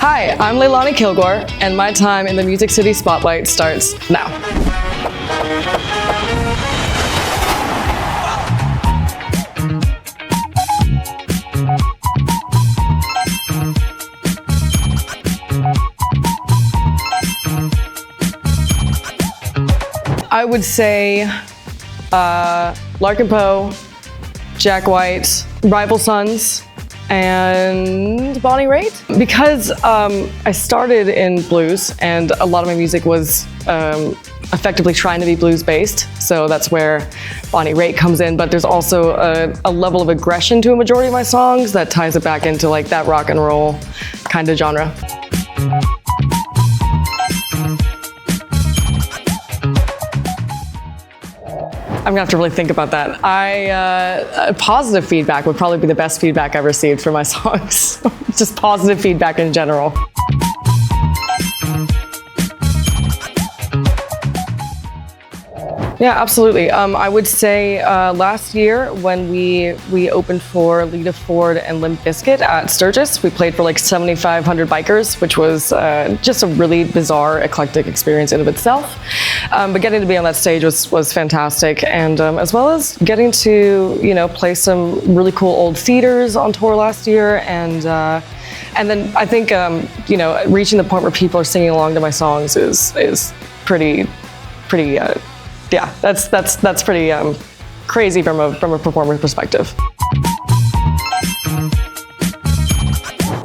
Hi, I'm Leilani Kilgore, and my time in the Music City Spotlight starts now. I would say Larkin Poe, Jack White, Rival Sons, and Bonnie Raitt. Because I started in blues and a lot of my music was effectively trying to be blues based, so that's where Bonnie Raitt comes in, but there's also a level of aggression to a majority of my songs that ties it back into like that rock and roll kind of genre. I'm gonna have to really think about that. Positive feedback would probably be the best feedback I've received for my songs. Just positive feedback in general. Yeah, absolutely. I would say last year when we opened for Lita Ford and Limp Bizkit at Sturgis, we played for like 7,500 bikers, which was just a really bizarre, eclectic experience in of itself. But getting to be on that stage was fantastic, and as well as getting to play some really cool old theaters on tour last year, and then I think reaching the point where people are singing along to my songs is pretty. Yeah, that's pretty crazy from a performer perspective.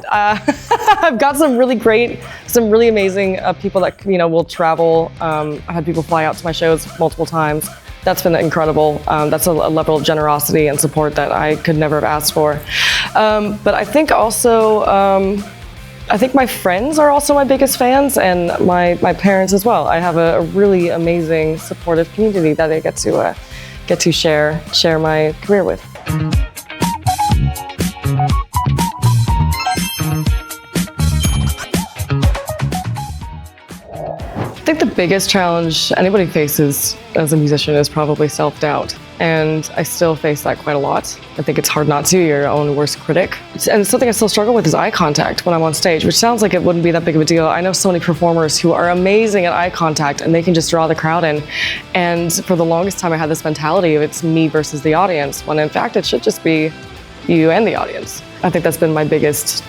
I've got some really amazing people that will travel. I had people fly out to my shows multiple times. That's been incredible. That's a level of generosity and support that I could never have asked for. But I think also. I think my friends are also my biggest fans, and my parents as well. I have a really amazing, supportive community that I get to share my career with. I think the biggest challenge anybody faces as a musician is probably self-doubt. And I still face that quite a lot. I think it's hard not to, you're your own worst critic. And something I still struggle with is eye contact when I'm on stage, which sounds like it wouldn't be that big of a deal. I know so many performers who are amazing at eye contact and they can just draw the crowd in. And for the longest time I had this mentality of it's me versus the audience, when in fact it should just be you and the audience. I think that's been my biggest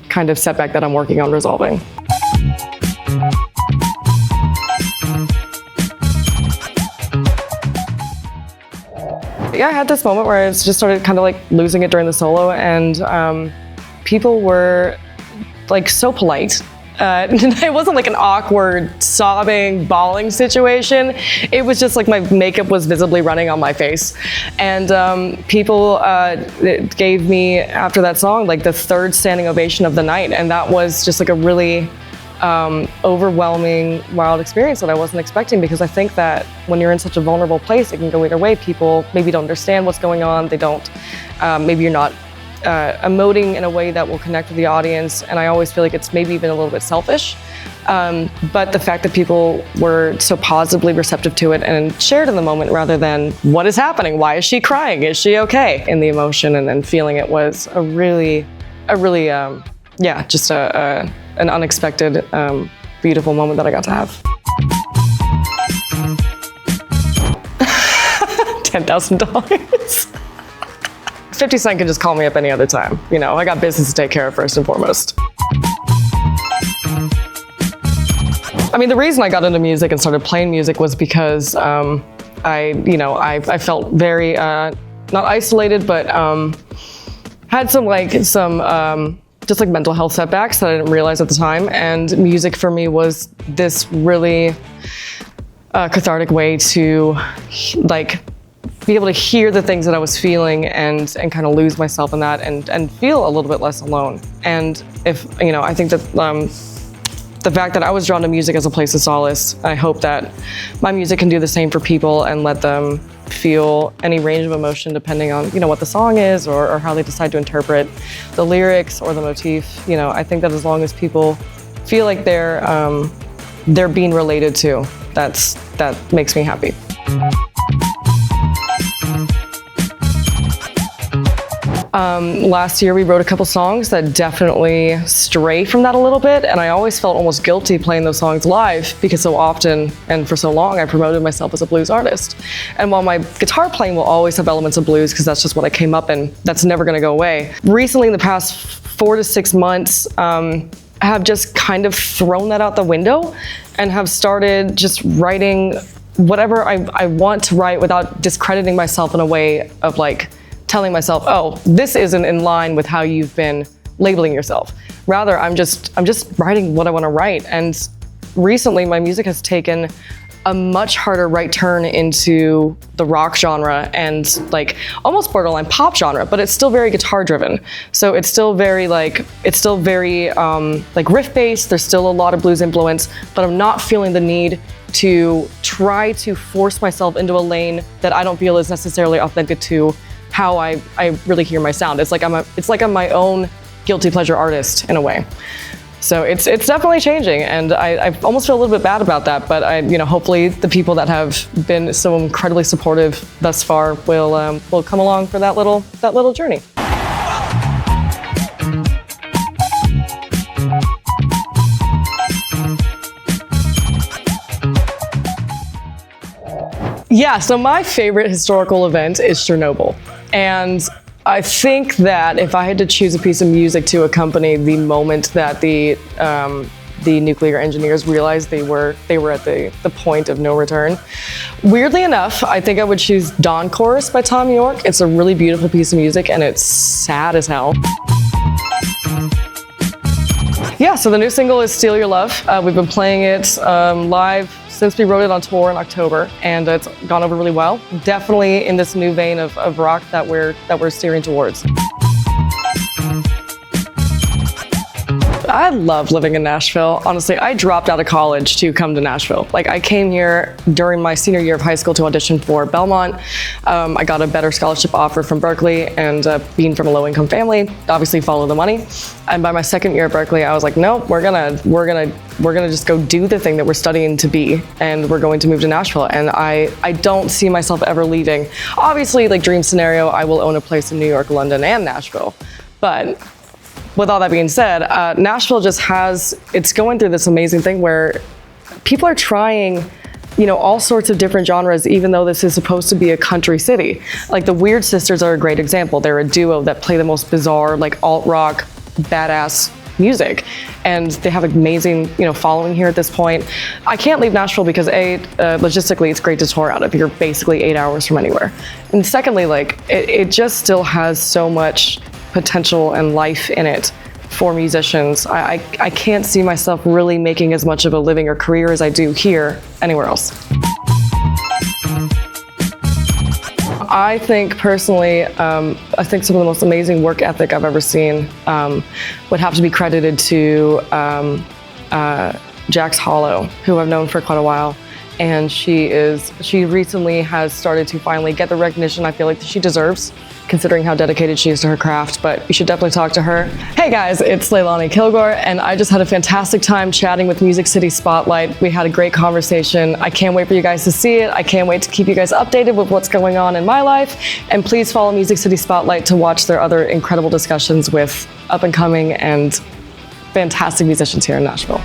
kind of setback that I'm working on resolving. Yeah, I had this moment where I just started kind of like losing it during the solo, and people were like so polite. It wasn't like an awkward sobbing, bawling situation. It was just like my makeup was visibly running on my face. And people gave me, after that song, like the third standing ovation of the night. And that was just like a really overwhelming, wild experience that I wasn't expecting, because I think that when you're in such a vulnerable place, it can go either way. People maybe don't understand what's going on. They don't, maybe you're not emoting in a way that will connect with the audience. And I always feel like it's maybe even a little bit selfish. But the fact that people were so positively receptive to it and shared in the moment rather than what is happening? Why is she crying? Is she okay? In the emotion and then feeling it was just an unexpected, beautiful moment that I got to have. $10,000. 50 Cent can just call me up any other time. I got business to take care of first and foremost. I mean, the reason I got into music and started playing music was because I felt very, not isolated, but had some just like mental health setbacks that I didn't realize at the time. And music for me was this really cathartic way to like be able to hear the things that I was feeling and kind of lose myself in that and feel a little bit less alone. And I think that the fact that I was drawn to music as a place of solace, I hope that my music can do the same for people and let them feel any range of emotion depending on what the song is or how they decide to interpret the lyrics or the motif. I think that as long as people feel like they're being related to, that makes me happy. Last year we wrote a couple songs that definitely stray from that a little bit, and I always felt almost guilty playing those songs live because so often and for so long I promoted myself as a blues artist. And while my guitar playing will always have elements of blues because that's just what I came up in, that's never going to go away. Recently, in the past 4 to 6 months, I have just kind of thrown that out the window and have started just writing whatever I want to write without discrediting myself in a way of like telling myself, oh, this isn't in line with how you've been labeling yourself. Rather, I'm just writing what I want to write. And recently my music has taken a much harder right turn into the rock genre and like almost borderline pop genre, but it's still very guitar driven. So it's still very like riff based. There's still a lot of blues influence, but I'm not feeling the need to try to force myself into a lane that I don't feel is necessarily authentic to how I really hear my sound. It's like I'm my own guilty pleasure artist in a way. So it's definitely changing, and I almost feel a little bit bad about that. But hopefully the people that have been so incredibly supportive thus far will come along for that little journey. Yeah, so my favorite historical event is Chernobyl, and I think that if I had to choose a piece of music to accompany the moment that the nuclear engineers realized they were at the point of no return, weirdly enough, I think I would choose Dawn Chorus by Tom York. It's a really beautiful piece of music, and it's sad as hell. Yeah, so the new single is Steal Your Love. We've been playing it live since we wrote it on tour in October, and it's gone over really well. Definitely in this new vein of rock that we're steering towards. I love living in Nashville. Honestly, I dropped out of college to come to Nashville. Like, I came here during my senior year of high school to audition for Belmont. I got a better scholarship offer from Berkeley, and being from a low-income family, obviously follow the money. And by my second year at Berkeley, I was like, nope, we're gonna just go do the thing that we're studying to be, and we're going to move to Nashville. And I don't see myself ever leaving. Obviously, like dream scenario, I will own a place in New York, London, and Nashville. But with all that being said, Nashville it's going through this amazing thing where people are trying, all sorts of different genres, even though this is supposed to be a country city. Like the Weird Sisters are a great example. They're a duo that play the most bizarre, like alt-rock, badass music. And they have an amazing, following here at this point. I can't leave Nashville because logistically, it's great to tour out of. You're basically 8 hours from anywhere. And secondly, it just still has so much potential and life in it for musicians. I can't see myself really making as much of a living or career as I do here anywhere else. I think personally, I think some of the most amazing work ethic I've ever seen would have to be credited to Jax Hollow, who I've known for quite a while. And she recently has started to finally get the recognition I feel like she deserves, considering how dedicated she is to her craft, but you should definitely talk to her. Hey guys, it's Leilani Kilgore, and I just had a fantastic time chatting with Music City Spotlight. We had a great conversation. I can't wait for you guys to see it. I can't wait to keep you guys updated with what's going on in my life. And please follow Music City Spotlight to watch their other incredible discussions with up and coming and fantastic musicians here in Nashville.